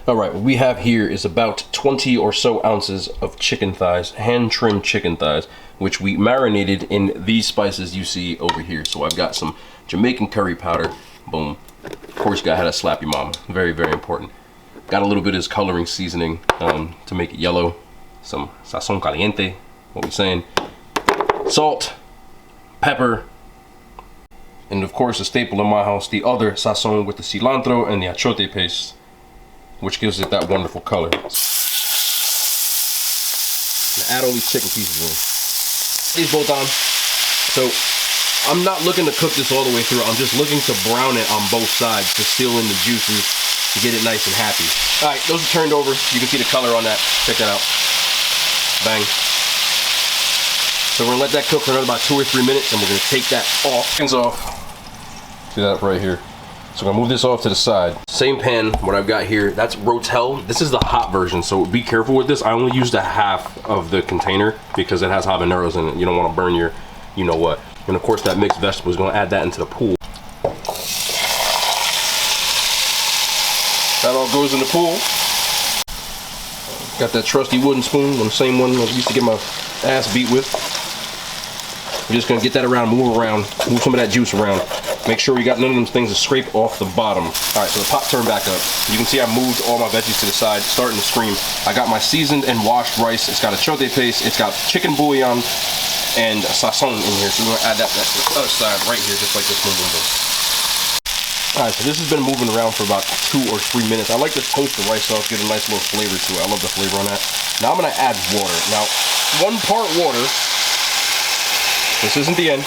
All right, what we have here is about 20 or so ounces of chicken thighs, hand-trimmed chicken thighs, which we marinated in these spices you see over here. So I've got some Jamaican curry powder, boom. Of course, you gotta have that slap your mama, very, very important. Got a little bit of this coloring seasoning to make it yellow. Some sazon caliente, what we saying. Salt, pepper, and of course a staple in my house, the other sazon with the cilantro and the achote paste, which gives it that wonderful color. Now add all these chicken pieces in. These both on. So I'm not looking to cook this all the way through. I'm just looking to brown it on both sides to seal in the juices to get it nice and happy. All right, those are turned over. You can see the color on that. Check that out. Bang. So we're gonna let that cook for another about 2 or 3 minutes, and we're gonna take that off. Hands off. See that right here. So I'm gonna move this off to the side. Same pan, what I've got here, that's Rotel. This is the hot version, so be careful with this. I only used a half of the container because it has habaneros in it. You don't wanna burn your, you know what. And of course that mixed vegetable is gonna add that into the pool. That all goes in the pool. Got that trusty wooden spoon, the same one I used to get my ass beat with. We're just gonna get that around, move some of that juice around. Make sure you got none of them things to scrape off the bottom. All right, so the pot turned back up. You can see I moved all my veggies to the side, starting to scream. I got my seasoned and washed rice. It's got achote paste, it's got chicken bouillon, and sazon in here. So we're gonna add that to the other side right here, just like this. Boom, boom, boom. All right, so this has been moving around for about 2 or 3 minutes. I like to toast the rice off, get a nice little flavor to it. I love the flavor on that. Now I'm gonna add water. Now, 1 part water. This isn't the end.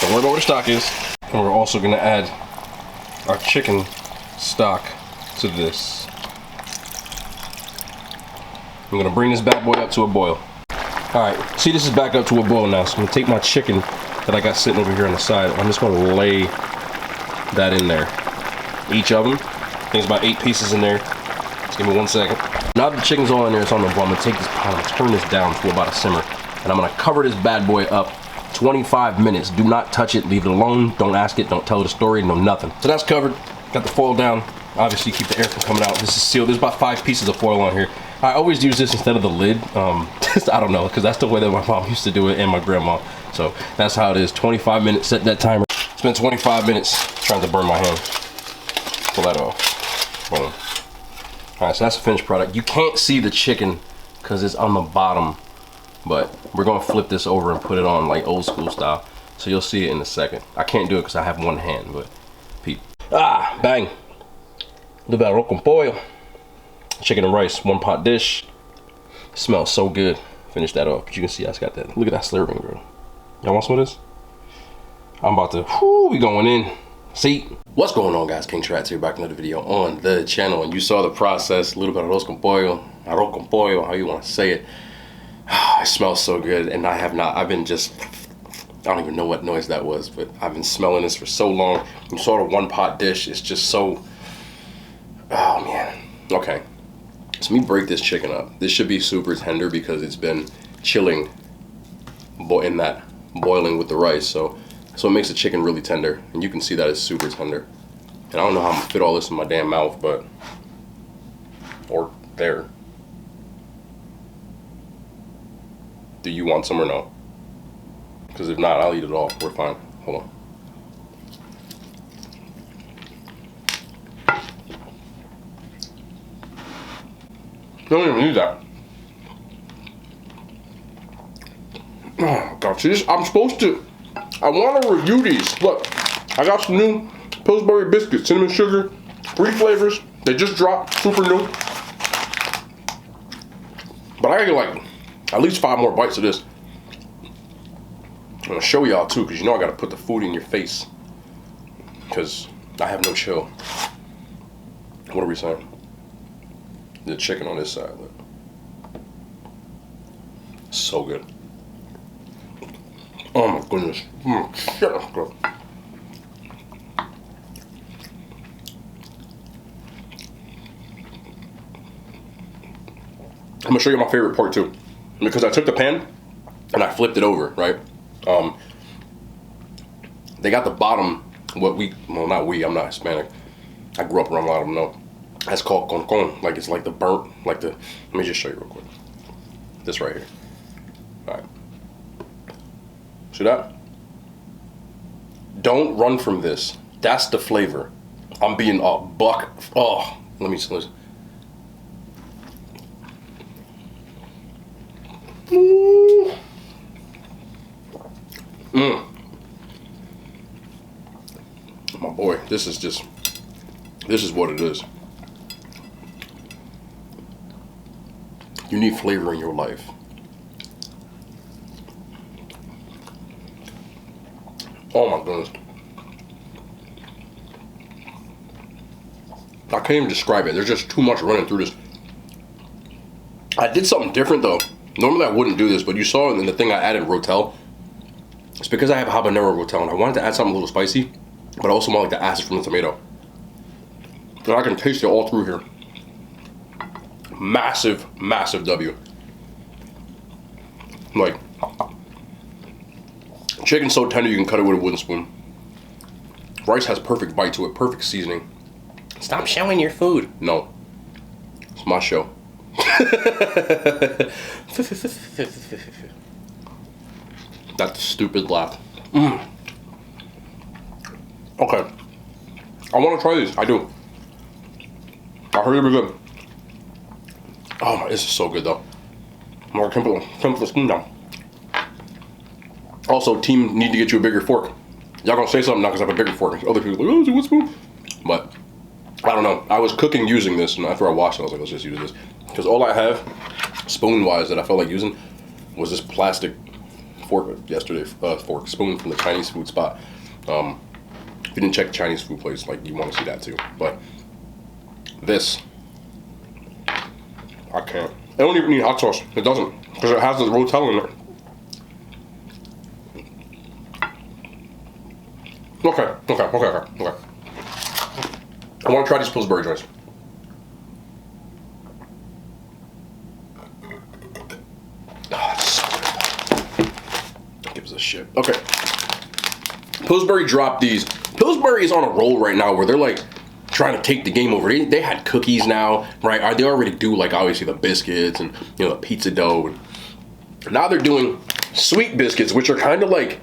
Don't worry about what the stock is. And we're also gonna add our chicken stock to this. I'm gonna bring this bad boy up to a boil. All right, see this is back up to a boil now. So I'm gonna take my chicken that I got sitting over here on the side. I'm just gonna lay that in there. Each of them. I think it's about 8 pieces in there. Just give me 1 second. Now that the chicken's all in there, it's on the boil. I'm gonna take this pot and turn this down to about a simmer. And I'm gonna cover this bad boy up 25 minutes. Do not touch it, leave it alone. Don't ask it, don't tell the story, no nothing. So that's covered, got the foil down. Obviously keep the air from coming out. This is sealed, there's about 5 pieces of foil on here. I always use this instead of the lid. Just, I don't know, because that's the way that my mom used to do it and my grandma. So that's how it is, 25 minutes, set that timer. Spent 25 minutes trying to burn my hand. Pull that off, boom. All right, so that's the finished product. You can't see the chicken because it's on the bottom. But we're gonna flip this over and put it on like old school style. So you'll see it in a second. I can't do it because I have 1 hand, but peep. Ah, bang. A little bit of Arroz Con Pollo. Chicken and rice, 1 pot dish. Smells so good. Finish that off, but you can see I just got that. Look at that slurping, girl. Y'all want some of this? I'm about to, we going in. See? What's going on, guys? King Trats here, back with another video on the channel. And you saw the process, a little bit of Arroz Con Pollo, how you want to say it. It smells so good, and I've been just, I don't even know what noise that was, but I've been smelling this for so long. You saw the 1 pot dish, it's just so, oh man. Okay, so let me break this chicken up. This should be super tender because it's been chilling in that boiling with the rice, so it makes the chicken really tender, and you can see that it's super tender. And I don't know how I'm gonna fit all this in my damn mouth, but, or there. Do you want some or no? Because if not, I'll eat it all. We're fine. Hold on. Don't even need that. Oh God, see this? I'm supposed to. I want to review these. Look, I got some new Pillsbury biscuits, cinnamon sugar, 3 flavors. They just dropped, super new. But I gotta get like at least 5 more bites of this. I'm gonna show y'all too, because you know I gotta put the food in your face. Because I have no chill. What are we saying? The chicken on this side, look. So good. Oh my goodness. Shut up, girl. I'm gonna show you my favorite part too. Because I took the pan and I flipped it over, right? They got the bottom, well not we, I'm not Hispanic. I grew up around a lot of them, know. That's called con. Like it's like the burnt, like the. Let me just show you real quick. This right here. All right. See that? Don't run from this. That's the flavor. I'm being a buck. Oh, let me listen. My boy, this is what it is. You need flavor in your life. Oh my goodness. I can't even describe it. There's just too much running through this. I did something different though. Normally I wouldn't do this, but you saw in the thing I added Rotel. It's because I have habanero Rotel and I wanted to add something a little spicy, but I also want like the acid from the tomato. And I can taste it all through here. Massive, massive W. Like, chicken's so tender you can cut it with a wooden spoon. Rice has perfect bite to it, perfect seasoning. Stop showing your food. No, it's my show. That's a stupid laugh. Okay, I want to try these. I do. I heard they were good. Oh my, this is so good though. I'm gonna put the spoon down. Also, team need to get you a bigger fork. Y'all gonna say something now because I have a bigger fork. Other people are like, oh, what spoon? But I don't know. I was cooking using this, and after I washed it, I was like, let's just use this. Because all I have, spoon-wise, that I felt like using was this plastic fork yesterday, spoon from the Chinese food spot. If you didn't check the Chinese food place, like, you want to see that too. But this, I can't. It don't even need hot sauce. It doesn't, because it has the Rotel in it. Okay. I want to try these Pillsbury joints. Oh, it's so good. Gives a shit. Okay. Pillsbury dropped these. Pillsbury is on a roll right now where they're like trying to take the game over. They had cookies now, right? They already do like obviously the biscuits and the pizza dough. And now they're doing sweet biscuits, which are kind of like,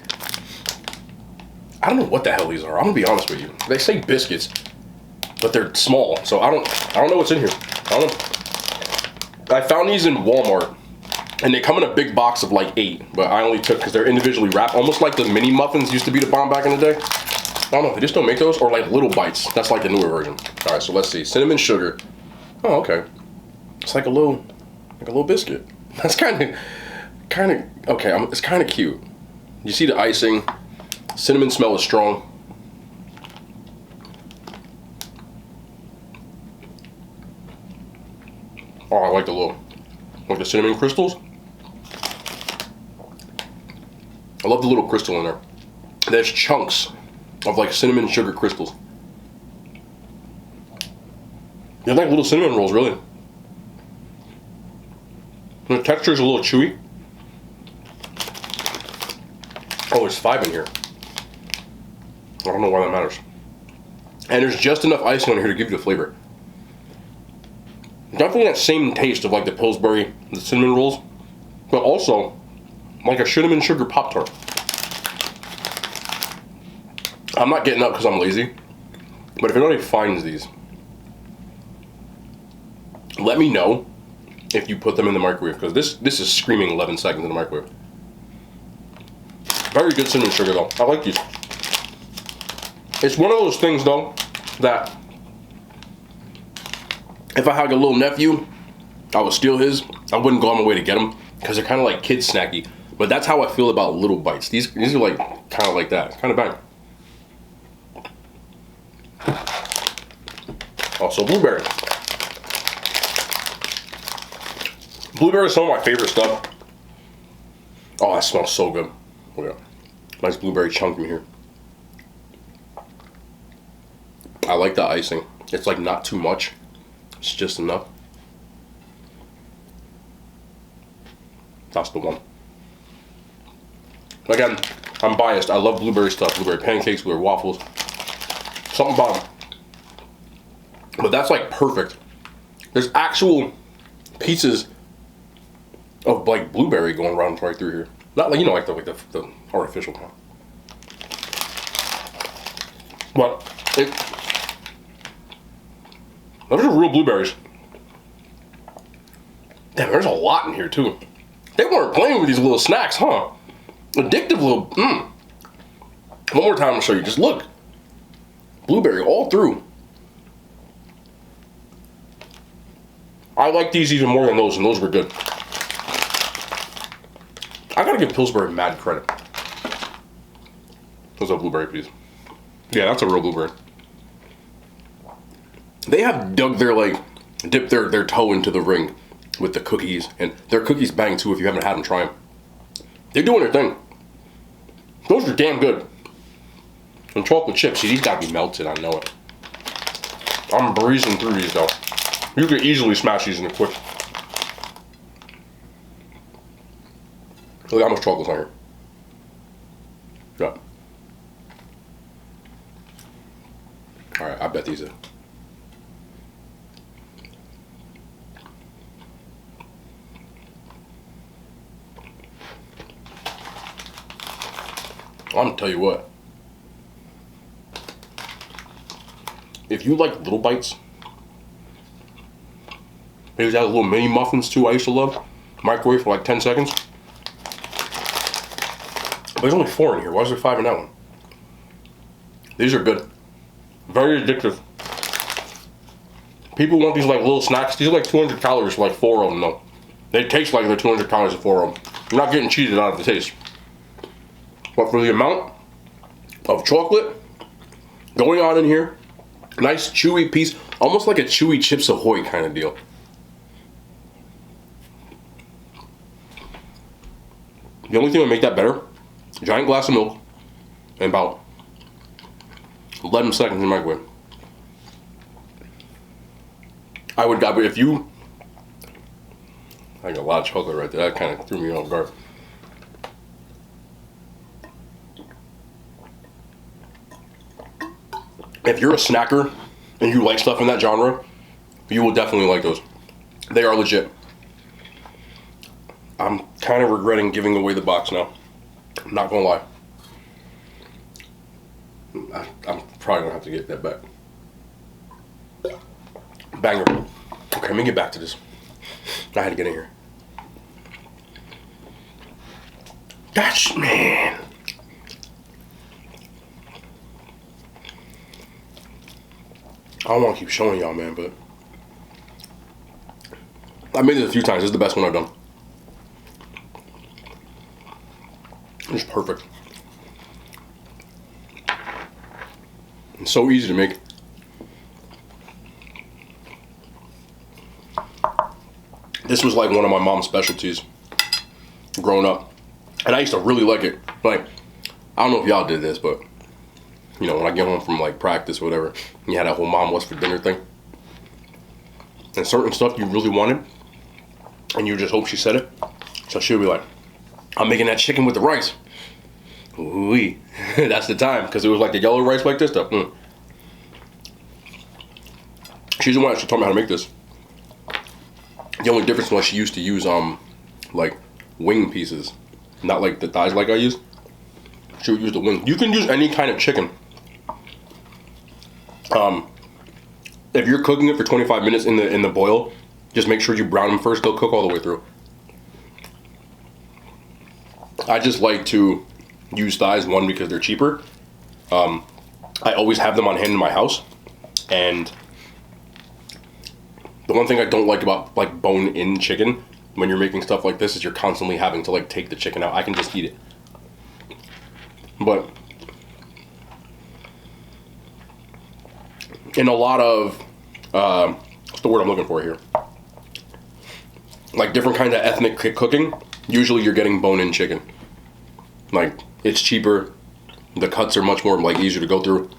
I don't know what the hell these are. I'm gonna be honest with you. They say biscuits, but they're small, so I don't know what's in here. I don't know. I found these in Walmart, and they come in a big box of like 8, but I only took because they're individually wrapped, almost like the mini muffins used to be the bomb back in the day. I don't know. They just don't make those, or like little bites. That's like the newer version. All right, so let's see. Cinnamon sugar. Oh, okay. It's like a little biscuit. That's kind of okay. It's kind of cute. You see the icing. Cinnamon smell is strong. Oh, I like the cinnamon crystals. I love the little crystal in there. There's chunks of like cinnamon sugar crystals. They're like little cinnamon rolls, really. The texture is a little chewy. Oh, there's 5 in here. I don't know why that matters. And there's just enough icing on here to give you the flavor. Definitely that same taste of like the Pillsbury, the cinnamon rolls, but also like a cinnamon sugar Pop-Tart. I'm not getting up because I'm lazy, but if anybody finds these, let me know if you put them in the microwave, because this is screaming 11 seconds in the microwave. Very good cinnamon sugar though. I like these. It's one of those things though that if I had a little nephew, I would steal his. I wouldn't go on my way to get them because they're kind of like kid snacky. But that's how I feel about little bites. These are like kind of like that. It's kind of bad. Also blueberry. Blueberry is some of my favorite stuff. Oh, that smells so good. Oh yeah, nice blueberry chunk in here. I like the icing. It's like not too much. It's just enough. That's the one. Again, I'm biased. I love blueberry stuff. Blueberry pancakes, blueberry waffles. Something about them. But that's like perfect. There's actual pieces of like blueberry going around right through here. Not like, you know, like the artificial kind. But those are real blueberries. Damn, there's a lot in here too. They weren't playing with these little snacks, huh? Addictive little, One more time I'll show you, just look. Blueberry all through. I like these even more than those, and those were good. I gotta give Pillsbury mad credit. Those are blueberry piece. Yeah, that's a real blueberry. They have dug their, like, dipped their toe into the ring with the cookies. And their cookies bang too if you haven't had them, try them. They're doing their thing. Those are damn good. And chocolate chips, see, these gotta be melted, I know it. I'm breezing through these though. You could easily smash these in a quick. Look how much chocolate's on here. Yeah. Alright, I bet these are. I'm gonna tell you what. If you like little bites, maybe that little mini muffins too, I used to love. Microwave for like 10 seconds. But there's only 4 in here. Why is there 5 in that one? These are good. Very addictive. People want these like little snacks. These are like 200 calories for like 4 of them though. They taste like they're 200 calories for 4 of them. You're not getting cheated out of the taste. But for the amount of chocolate going on in here, nice chewy piece, almost like a chewy Chips Ahoy kind of deal. The only thing that would make that better, giant glass of milk, and about 11 seconds in the microwave. I would, if you, I got a lot of chocolate right there, that kind of threw me off guard. If you're a snacker and you like stuff in that genre, you will definitely like those. They are legit. I'm kind of regretting giving away the box now. I'm not gonna lie. I'm probably gonna have to get that back. Banger. Okay, let me get back to this. I had to get in here. Gosh, man. I don't want to keep showing y'all, man, but I made this a few times. This is the best one I've done. It's perfect. It's so easy to make. This was like one of my mom's specialties growing up. And I used to really like it. Like, I don't know if y'all did this, but you know, when I get home from like practice or whatever, you had that whole mom what's for dinner thing. And certain stuff you really wanted, and you just hope she said it. So she'll be like, I'm making that chicken with the rice. Ooh-wee. That's the time, because it was like the yellow rice like this stuff. She's the one that taught me how to make this. The only difference was she used to use like wing pieces, not like the thighs like I use. She would use the wing. You can use any kind of chicken. If you're cooking it for 25 minutes in the boil, just make sure you brown them first. They'll cook all the way through. I just like to use thighs, one, because they're cheaper. I always have them on hand in my house, and the one thing I don't like about like bone-in chicken when you're making stuff like this is you're constantly having to like take the chicken out. I can just eat it. But in a lot of what's the word I'm looking for here? Like different kinds of ethnic cooking, usually you're getting bone-in chicken. Like, it's cheaper, the cuts are much more like easier to go through.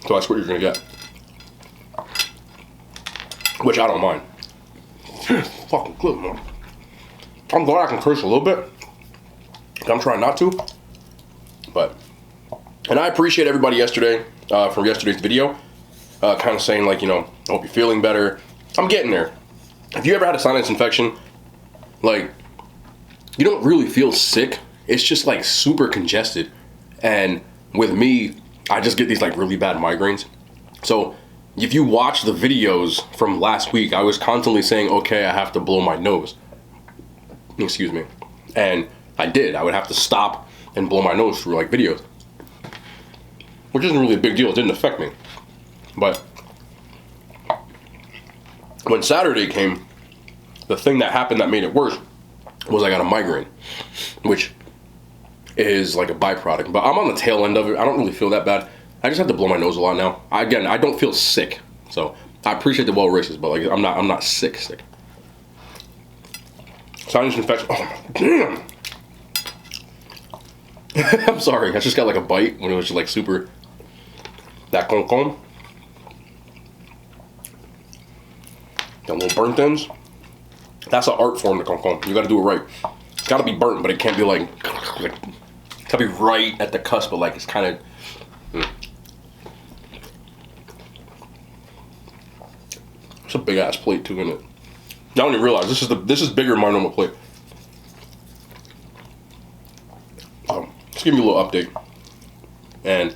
So that's what you're gonna get. Which I don't mind. Fucking good, man. I'm glad I can curse a little bit. I'm trying not to. But, and I appreciate everybody yesterday, from yesterday's video. kind of saying like, you know, I hope you're feeling better. I'm getting there. Have you ever had a sinus infection? Like, you don't really feel sick. It's just like super congested. And with me, I just get these like really bad migraines. So if you watch the videos from last week, I was constantly saying, okay, I have to blow my nose. Excuse me. And I did. I would have to stop and blow my nose through like videos. Which isn't really a big deal. It didn't affect me. But when Saturday came, the thing that happened that made it worse was I got a migraine, which is like a byproduct. But I'm on the tail end of it. I don't really feel that bad. I just have to blow my nose a lot now. Again, I don't feel sick, so I appreciate the well wishes, but like I'm not sick. Sinus infection. Oh damn! I'm sorry. I just got like a bite when it was just like super. That concombre. The little burnt ends. That's an art form, the concombre. You got to do it right. It's got to be burnt, but it can't be like. It's got to be right at the cusp, but like it's kind of. It's a big ass plate too, isn't it? I don't even realize this is bigger than my normal plate. Just give me a little update. And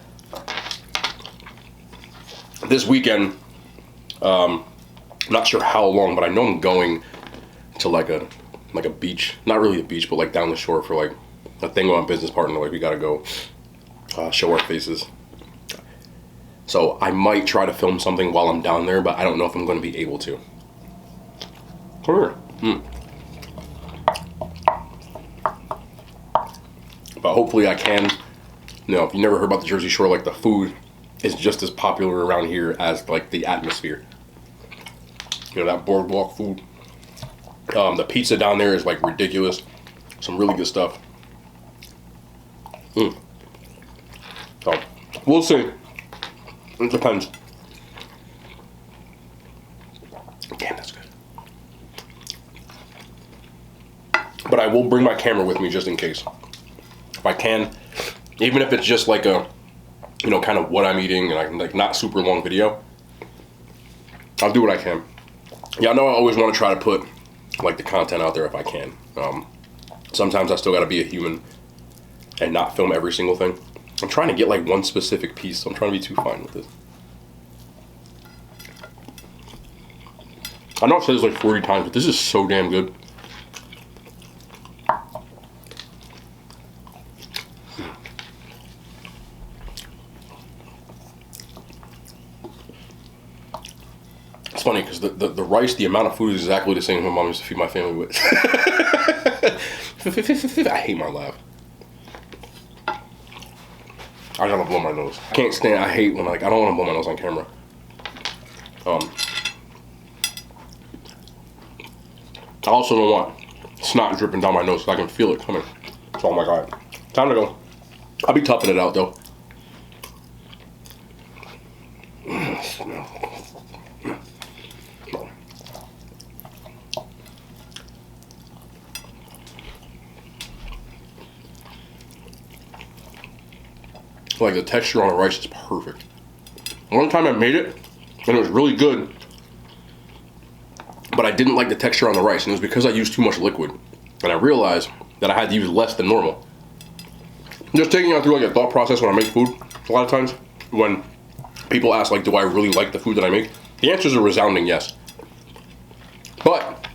this weekend, not sure how long, but I know I'm going to like a beach. Not really a beach, but like down the shore for like a thing with my business partner. Like we gotta go show our faces. So I might try to film something while I'm down there, but I don't know if I'm going to be able to. Come here. But hopefully I can. You know, if you never heard about the Jersey Shore, like the food is just as popular around here as like the atmosphere. You know, that boardwalk food. The pizza down there is like ridiculous. Some really good stuff. So we'll see. It depends. Damn, that's good. But I will bring my camera with me just in case. If I can, even if it's just like a, you know, kind of what I'm eating and I like not super long video, I'll do what I can. Yeah, I know I always want to try to put like the content out there if I can. Sometimes I still got to be a human and not film every single thing. I'm trying to get like one specific piece, so I'm trying to be too fine with this. I know I've said this like 40 times, but this is so damn good. It's funny because the rice, the amount of food is exactly the same as my mom used to feed my family with. I hate my laugh. I gotta blow my nose. I can't stand, I hate when like, I don't want to blow my nose on camera. I also don't want snot dripping down my nose so I can feel it coming. So, oh my God. Time to go. I'll be toughing it out though. Like the texture on the rice is perfect. One time I made it and it was really good, but I didn't like the texture on the rice, and it was because I used too much liquid. And I realized that I had to use less than normal. Just taking it through like a thought process when I make food, a lot of times when people ask like, do I really like the food that I make? The answer is a resounding yes. But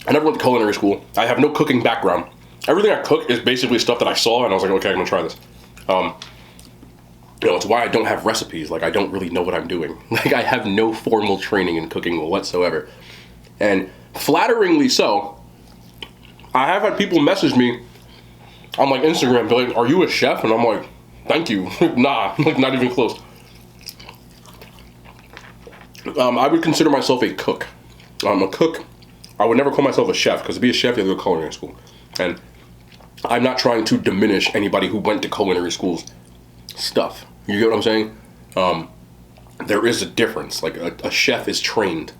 I never went to culinary school. I have no cooking background. Everything I cook is basically stuff that I saw and I was like, okay, I'm gonna try this. You know, it's why I don't have recipes. Like, I don't really know what I'm doing. Like, I have no formal training in cooking whatsoever. And flatteringly so, I have had people message me on like Instagram, be like, are you a chef? And I'm like, thank you. Nah, like not even close. I would consider myself a cook. I'm a cook. I would never call myself a chef, because to be a chef, you have to go to culinary school. And I'm not trying to diminish anybody who went to culinary schools stuff. You get what I'm saying? There is a difference. Like a chef is trained.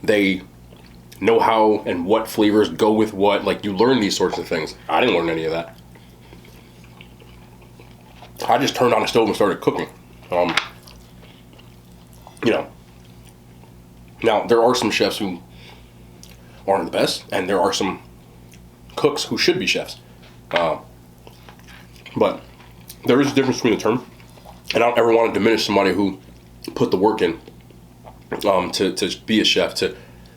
They know how and what flavors go with what. Like you learn these sorts of things. I didn't learn any of that. I just turned on the stove and started cooking. you know, now there are some chefs who aren't the best, and there are some cooks who should be chefs. But there is a difference between the term, and I don't ever want to diminish somebody who put the work in to be a chef, to,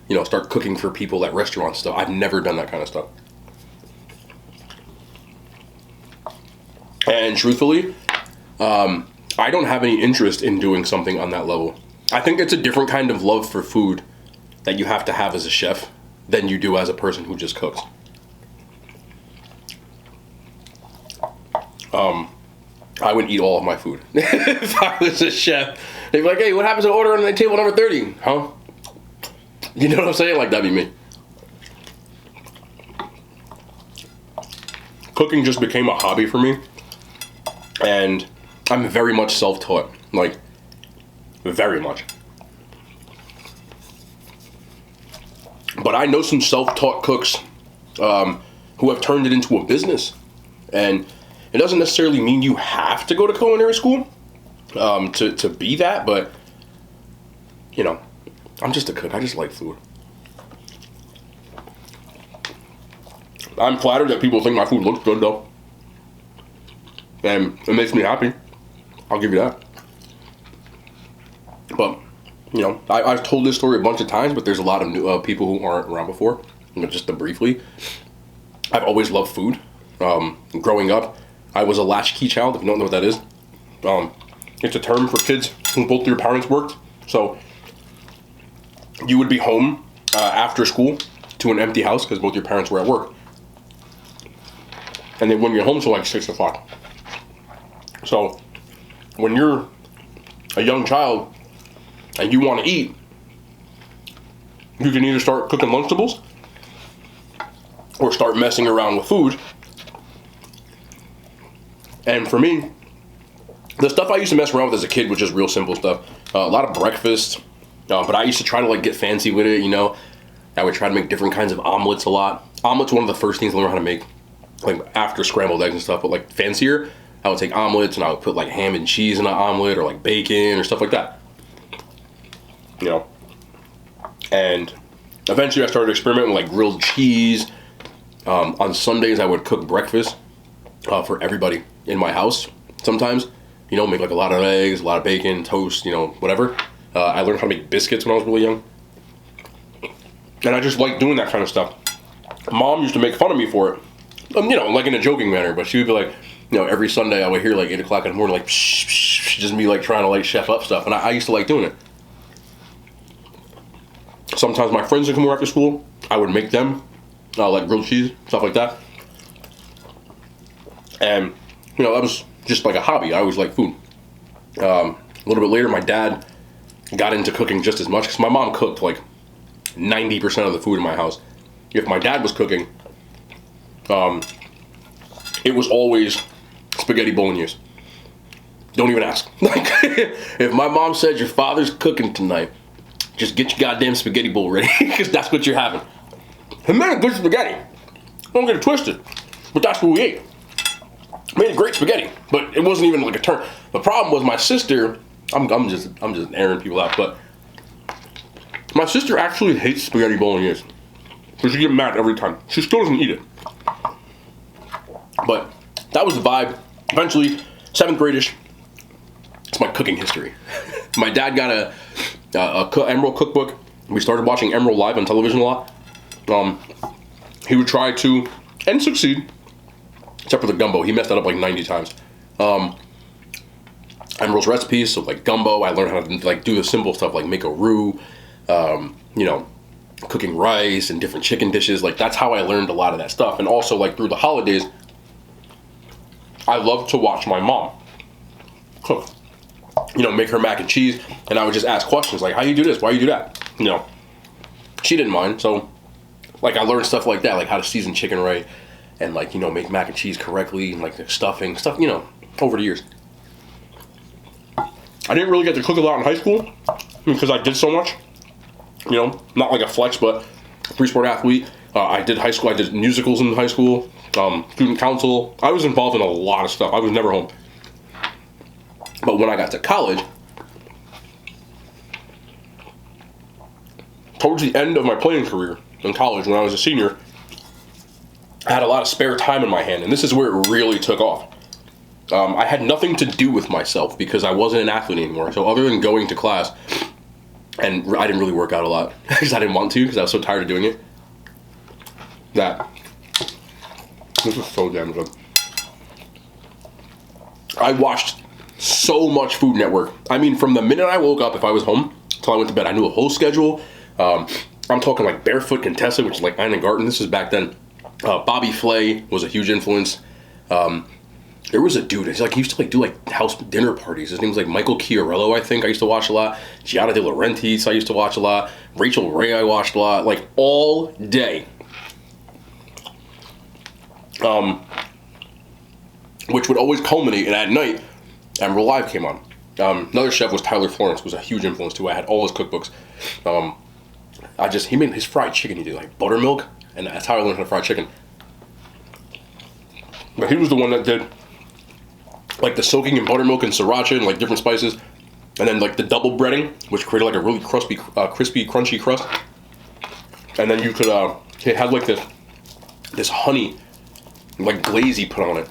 you know, start cooking for people at restaurants stuff. I've never done that kind of stuff. And truthfully, I don't have any interest in doing something on that level. I think it's a different kind of love for food that you have to have as a chef than you do as a person who just cooks. I would eat all of my food if I was a chef. They'd be like, hey, what happens to order on the table number 30? Huh? You know what I'm saying? Like, that'd be me. Cooking just became a hobby for me. And I'm very much self-taught. Like, very much. But I know some self-taught cooks who have turned it into a business. And it doesn't necessarily mean you have to go to culinary school to be that, but, you know, I'm just a cook. I just like food. I'm flattered that people think my food looks good, though. And it makes me happy. I'll give you that. But, you know, I've told this story a bunch of times, but there's a lot of new people who aren't around before. You know, just to briefly, I've always loved food. Growing up, I was a latchkey child, if you don't know what that is. It's a term for kids who both their parents worked. So you would be home after school to an empty house because both your parents were at work. And they wouldn't get home till like 6 o'clock. So when you're a young child and you want to eat, you can either start cooking Lunchables or start messing around with food. And for me, the stuff I used to mess around with as a kid was just real simple stuff. A lot of breakfast, but I used to try to like get fancy with it, you know. I would try to make different kinds of omelets a lot. Omelets were one of the first things I learned how to make, like after scrambled eggs and stuff, but like fancier. I would take omelets and I would put like ham and cheese in an omelet or like bacon or stuff like that. You know. And eventually I started experimenting with like grilled cheese. On Sundays I would cook breakfast for everybody in my house sometimes. You know, make like a lot of eggs, a lot of bacon, toast, you know, whatever. I learned how to make biscuits when I was really young. And I just liked doing that kind of stuff. Mom used to make fun of me for it. You know, like in a joking manner, but she would be like, you know, every Sunday I would hear like 8 o'clock in the morning, like, psh, psh, psh, just me like trying to like chef up stuff. And I used to like doing it. Sometimes my friends would come over after school. I would make them like grilled cheese, stuff like that. And, you know, that was just like a hobby. I always liked food. A little bit later, my dad got into cooking just as much because my mom cooked like 90% of the food in my house. If my dad was cooking, it was always spaghetti bolognese. Don't even ask. Like, if my mom said your father's cooking tonight, just get your goddamn spaghetti bowl ready because that's what you're having. And man, good spaghetti. Don't get it twisted, but that's what we ate. Made a great spaghetti, but it wasn't even like a turn. The problem was my sister. I'm just airing people out, but my sister actually hates spaghetti bolognese. So she gets mad every time. She still doesn't eat it. But that was the vibe. Eventually, 7th grade-ish, it's my cooking history. My dad got a Emerald cookbook. We started watching Emerald live on television a lot. He would try to, and succeed, except for the gumbo. He messed that up like 90 times. Emerald's recipes, so like gumbo, I learned how to like do the simple stuff like make a roux, you know, cooking rice and different chicken dishes. Like that's how I learned a lot of that stuff. And also like through the holidays, I love to watch my mom cook. You know, make her mac and cheese, and I would just ask questions like, how you do this? Why you do that? You know, she didn't mind. So like I learned stuff like that, like how to season chicken right, and like, you know, make mac and cheese correctly, and like the stuffing, stuff, you know, over the years. I didn't really get to cook a lot in high school because I did so much. You know, not like a flex, but 3-sport athlete. I did high school. I did musicals in high school, student council. I was involved in a lot of stuff. I was never home. But when I got to college, towards the end of my playing career in college, when I was a senior, I had a lot of spare time in my hand, and this is where it really took off. I had nothing to do with myself because I wasn't an athlete anymore. So other than going to class, and I didn't really work out a lot because I didn't want to because I was so tired of doing it. This is so damn good. I watched so much Food Network. I mean, from the minute I woke up, if I was home, till I went to bed, I knew a whole schedule. I'm talking like Barefoot Contessa, which is like Ina Garten. This is back then. Bobby Flay was a huge influence. There was a dude, he used to do house dinner parties. His name was like Michael Chiarello, I think. I used to watch a lot. Giada De Laurentiis I used to watch a lot. Rachel Ray I watched a lot. Like all day. Which would always culminate, and at night, Emerald Live came on. Another chef was Tyler Florence, was a huge influence too. I had all his cookbooks. He made his fried chicken. He did like buttermilk, and that's how I learned how to fry chicken. But he was the one that did like the soaking in buttermilk and sriracha and like different spices, and then like the double breading, which created like a really crispy, crunchy crust. And then you could, it had like this honey, like glaze he put on it.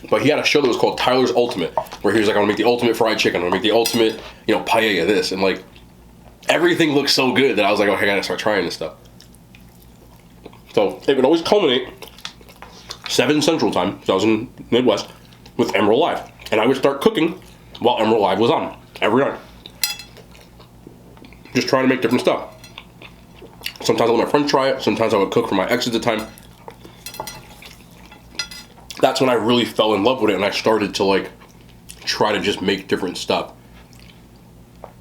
But he had a show that was called Tyler's Ultimate, where he was like, I'm gonna make the ultimate fried chicken, I'm gonna make the ultimate, paella this, and like everything looked so good that I was like, okay, I gotta start trying this stuff. So it would always culminate 7 Central Time, so I was in Midwest, with Emerald Live. And I would start cooking while Emerald Live was on, every night. Just trying to make different stuff. Sometimes I let my friends try it, sometimes I would cook for my ex at the time. That's when I really fell in love with it, and I started to like try to just make different stuff.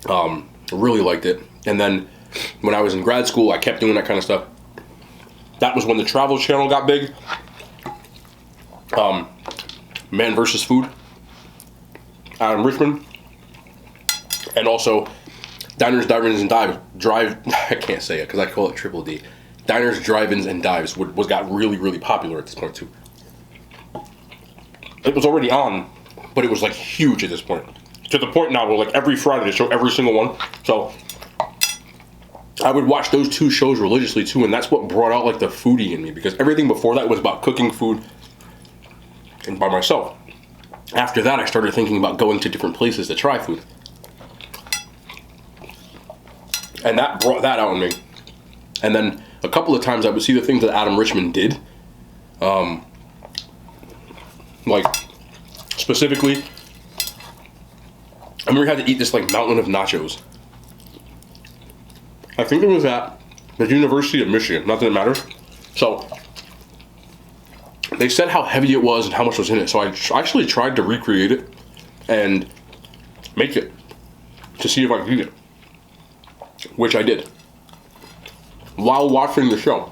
I really liked it. And then when I was in grad school, I kept doing that kind of stuff. That was when the Travel Channel got big. Man vs. Food, Adam Richman, and also Diners, Drive-Ins, and Dives. I can't say it because I call it Triple D. Diners, Drive-Ins, and Dives got really, really popular at this point too. It was already on, but it was like huge at this point. To the point now where like every Friday they show every single one. So I would watch those 2 shows religiously too, and that's what brought out like the foodie in me, because everything before that was about cooking food and by myself. After that, I started thinking about going to different places to try food. And that brought that out in me. And then a couple of times I would see the things that Adam Richman did. Like, specifically, I remember I had to eat this like mountain of nachos. I think it was at the University of Michigan, not that it matters. So they said how heavy it was and how much was in it. So I actually tried to recreate it and make it to see if I could eat it, which I did while watching the show.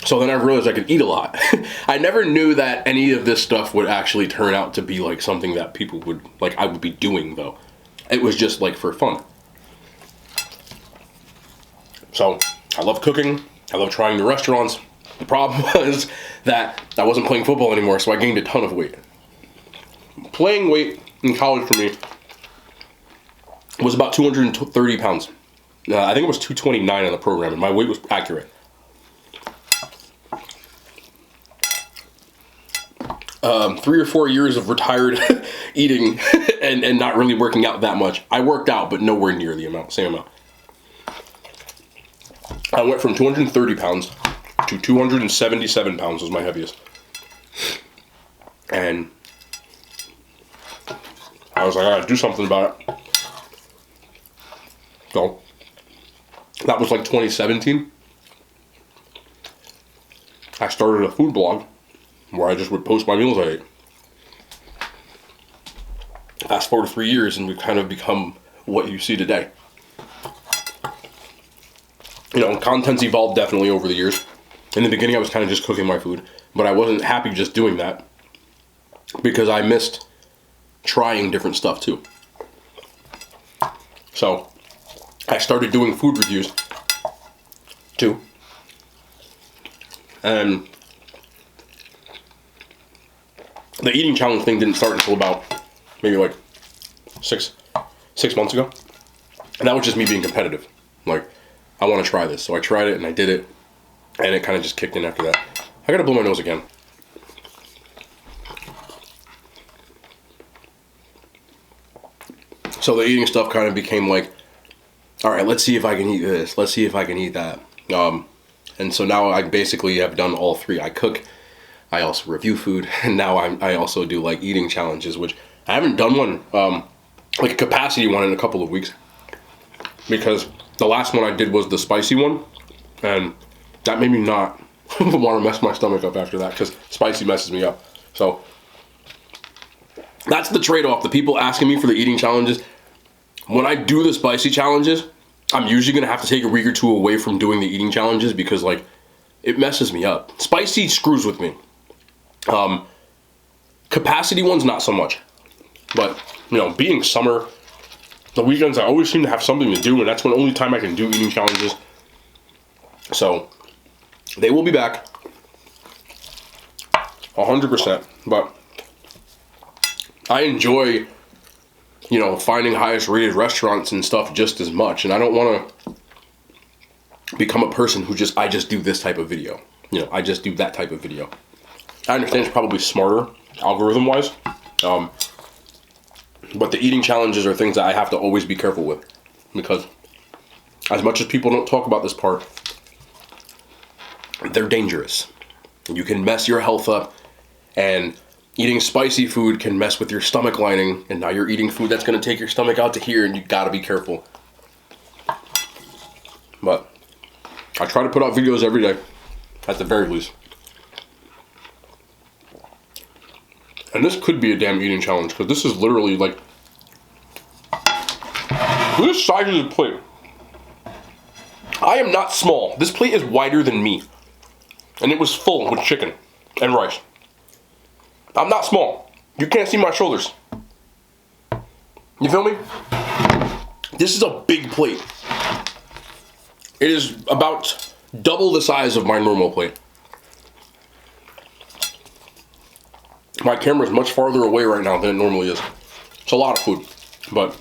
So then I realized I could eat a lot. I never knew that any of this stuff would actually turn out to be like something that people would, like I would be doing though. It was just like for fun. So I love cooking. I love trying new restaurants. The problem was that I wasn't playing football anymore, so I gained a ton of weight. Playing weight in college for me was about 230 pounds. I think it was 229 in the program, and my weight was accurate. 3 or 4 years of retired eating and not really working out that much. I worked out, but nowhere near the same amount. I went from 230 pounds to 277 pounds was my heaviest. And I was like, I gotta do something about it. So that was like 2017. I started a food blog where I just would post my meals I ate. Fast forward 3 years and we've kind of become what you see today. Content's evolved definitely over the years. In the beginning I was kind of just cooking my food, but I wasn't happy just doing that because I missed trying different stuff too. So I started doing food reviews too. And the eating challenge thing didn't start until about maybe like six months ago. And that was just me being competitive. Like, I want to try this. So I tried it and I did it. And it kind of just kicked in after that. I gotta blow my nose again. So the eating stuff kind of became like, all right, let's see if I can eat this. Let's see if I can eat that. And so now I basically have done all three. I cook, I also review food, and now I also do like eating challenges, which I haven't done one, like a capacity one in a couple of weeks. Because the last one I did was the spicy one, and that made me not want to mess my stomach up after that, because spicy messes me up. So that's the trade-off. The people asking me for the eating challenges, when I do the spicy challenges, I'm usually going to have to take a week or two away from doing the eating challenges because, like, it messes me up. Spicy screws with me. Capacity ones, not so much. But, you know, being summer, the weekends I always seem to have something to do, and that's the only time I can do eating challenges. So, they will be back. 100%. But I enjoy, you know, finding highest rated restaurants and stuff just as much. And I don't want to become a person who I just do this type of video. You know, I just do that type of video. I understand it's probably smarter, algorithm-wise. But the eating challenges are things that I have to always be careful with. Because as much as people don't talk about this part, they're dangerous. You can mess your health up, and eating spicy food can mess with your stomach lining, and now you're eating food that's going to take your stomach out to here, and you gotta be careful. But I try to put out videos every day, at the very least. And this could be a damn eating challenge, because this is literally like, this size of the plate. I am not small. This plate is wider than me. And it was full with chicken and rice. I'm not small. You can't see my shoulders. You feel me? This is a big plate. It is about double the size of my normal plate. My camera is much farther away right now than it normally is. It's a lot of food. But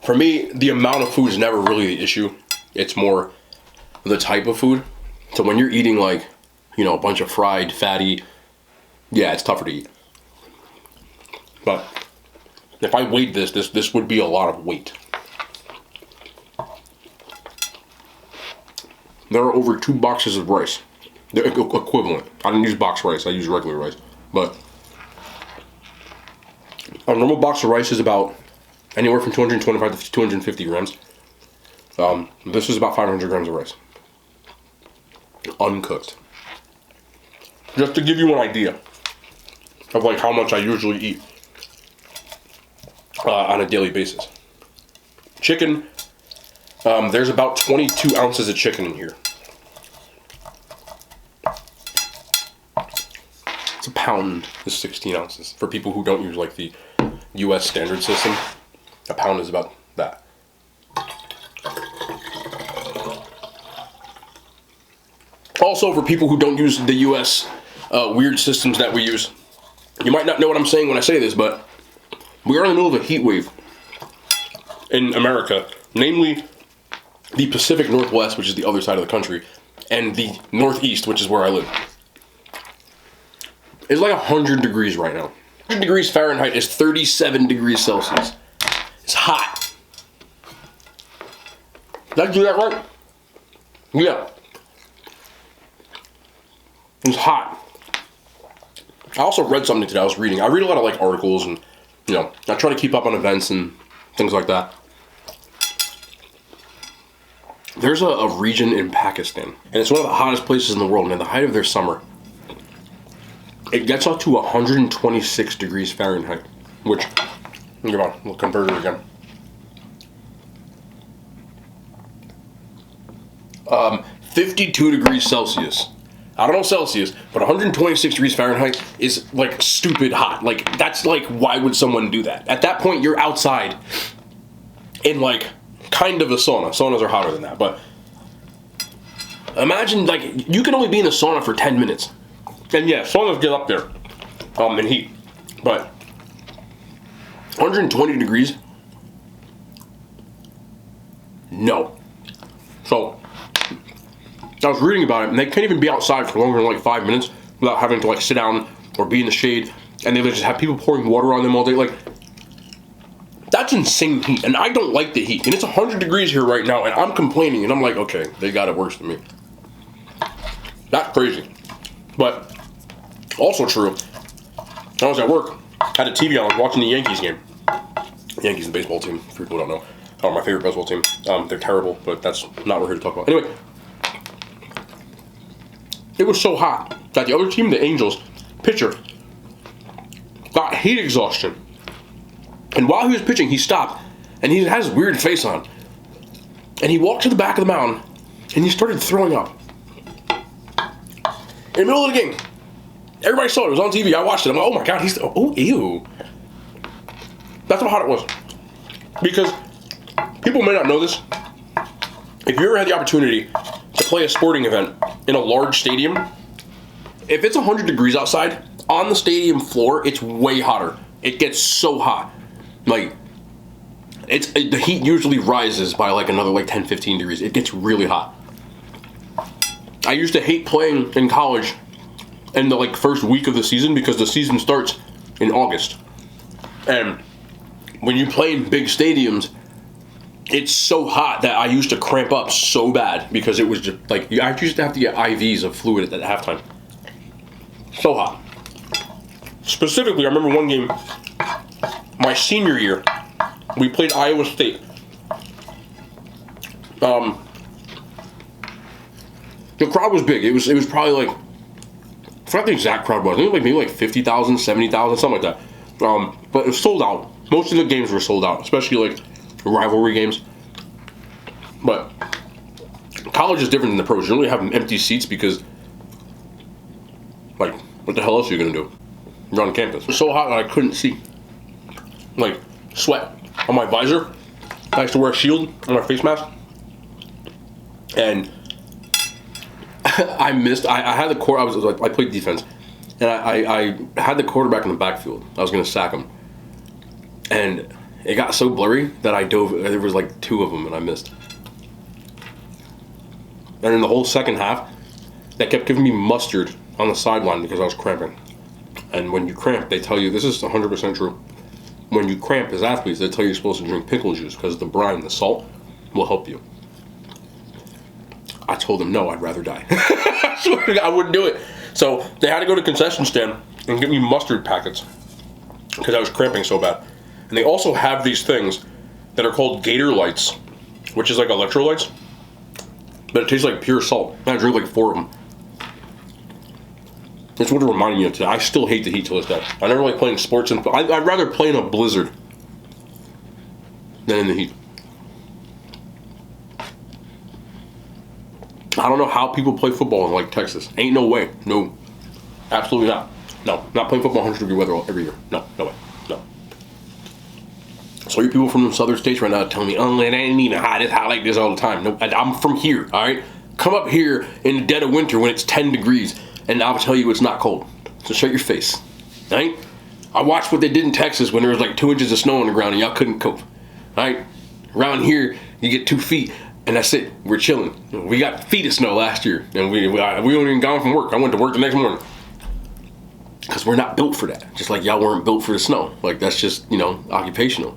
for me, the amount of food is never really the issue. It's more the type of food. So when you're eating, like, you know, a bunch of fried, fatty, yeah, it's tougher to eat. But if I weighed this would be a lot of weight. There are over 2 boxes of rice. They're equivalent. I don't use box rice, I use regular rice. But a normal box of rice is about anywhere from 225 to 250 grams. This is about 500 grams of rice. Uncooked. Just to give you an idea of like how much I usually eat on a daily basis. Chicken, there's about 22 ounces of chicken in here. It's a pound is 16 ounces. For people who don't use like the US standard system, a pound is about that. Also, for people who don't use the US weird systems that we use, you might not know what I'm saying when I say this, but we are in the middle of a heat wave in America, namely the Pacific Northwest, which is the other side of the country, and the Northeast, which is where I live. It's like 100 degrees right now. 100 degrees Fahrenheit is 37 degrees Celsius. It's hot. Did I do that right? Yeah. It's hot. I also read something today. I was reading. I read a lot of like articles, and you know, I try to keep up on events and things like that. There's a region in Pakistan, and it's one of the hottest places in the world. And at the height of their summer, it gets up to 126 degrees Fahrenheit, which, come on, we'll convert it again. 52 degrees Celsius. I don't know Celsius, but 126 degrees Fahrenheit is like stupid hot. Like, that's like, why would someone do that? At that point, you're outside in like kind of a sauna. Saunas are hotter than that, but imagine like you can only be in the sauna for 10 minutes. And yeah, saunas get up there in heat, but 120 degrees, No. So, I was reading about it, and they can't even be outside for longer than like 5 minutes without having to like sit down or be in the shade, and they would just have people pouring water on them all day. Like, that's insane heat, and I don't like the heat. And it's 100 degrees here right now, and I'm complaining, and I'm like, okay, they got it worse than me. That's crazy. But also true, I was at work, had a TV on, watching the Yankees game. Yankees, the baseball team, for people who don't know. Oh, my favorite baseball team. They're terrible, but that's not what we're here to talk about. Anyway, it was so hot that the other team, the Angels, pitcher, got heat exhaustion. And while he was pitching, he stopped, and he has his weird face on. And he walked to the back of the mound, and he started throwing up. In the middle of the game. Everybody saw it. It was on TV. I watched it. I'm like, oh my God, oh, ew. That's how hot it was. Because people may not know this. If you ever had the opportunity to play a sporting event in a large stadium, if it's 100 degrees outside, on the stadium floor, it's way hotter. It gets so hot. Like, the heat usually rises by like another like 10, 15 degrees. It gets really hot. I used to hate playing in college in the like first week of the season because the season starts in August. And when you play in big stadiums, it's so hot that I used to cramp up so bad because it was just like, I used to have to get IVs of fluid at halftime. So hot. Specifically, I remember one game, my senior year, we played Iowa State. The crowd was big. It was probably like, I forgot the exact crowd was. I think maybe like 50,000, 70,000, something like that. But it was sold out. Most of the games were sold out, especially like rivalry games. But college is different than the pros. You only have empty seats because, like, what the hell else are you gonna do? You're on campus. It was so hot that I couldn't see. Like, sweat on my visor. I used to wear a shield on my face mask. And I missed. I had the court. I played defense, and I had the quarterback in the backfield. I was gonna sack him, and it got so blurry that I dove. There was like 2 of them, and I missed. And in the whole second half, they kept giving me mustard on the sideline because I was cramping. And when you cramp, they tell you, this is 100% true. When you cramp as athletes, they tell you you're supposed to drink pickle juice because the brine, the salt, will help you. I told them no, I'd rather die. I swear to God, I wouldn't do it. So they had to go to the concession stand and get me mustard packets because I was cramping so bad. And they also have these things that are called Gator Lights, which is like electrolytes, but it tastes like pure salt. And I drink like 4 of them. That's what it reminded me of today. I still hate the heat to this day. I never like playing sports, and I'd rather play in a blizzard than in the heat. I don't know how people play football in like Texas. Ain't no way. No. Absolutely not. No. Not playing football 100 degree weather every year. No. No way. No. So you people from the southern states right now telling me, oh, it ain't even hot. It's hot like this all the time. No, I'm from here, all right? Come up here in the dead of winter when it's 10 degrees, and I'll tell you it's not cold. So shut your face, all right? I watched what they did in Texas when there was like 2 inches of snow on the ground and y'all couldn't cope, all right? Around here, you get 2 feet. And that's it. We're chilling. We got feet of snow last year, and we weren't even gone from work. I went to work the next morning because we're not built for that. Just like y'all weren't built for the snow. Like, that's just, occupational.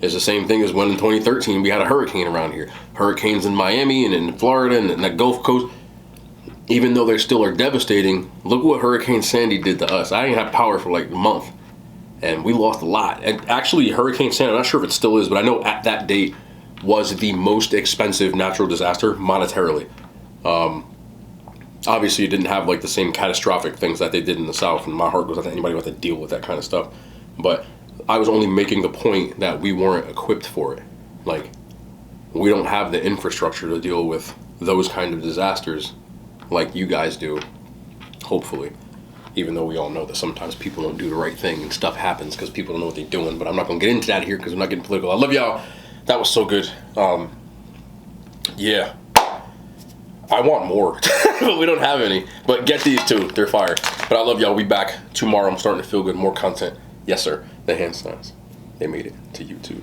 It's the same thing as when in 2013 we had a hurricane around here. Hurricanes in Miami and in Florida and in the Gulf Coast. Even though they still are devastating, look what Hurricane Sandy did to us. I didn't have power for like a month, and we lost a lot. And actually, Hurricane Sandy, I'm not sure if it still is, but I know at that date was the most expensive natural disaster monetarily. Obviously, it didn't have like the same catastrophic things that they did in the South, and my heart goes out to anybody who has to deal with that kind of stuff. But I was only making the point that we weren't equipped for it. Like, we don't have the infrastructure to deal with those kind of disasters like you guys do, hopefully. Even though we all know that sometimes people don't do the right thing and stuff happens because people don't know what they're doing. But I'm not going to get into that here because I'm not getting political. I love y'all. That was so good. Yeah. I want more, but we don't have any. But get these too. They're fire. But I love y'all. We'll be back tomorrow. I'm starting to feel good. More content. Yes, sir. The hand signs. They made it to YouTube.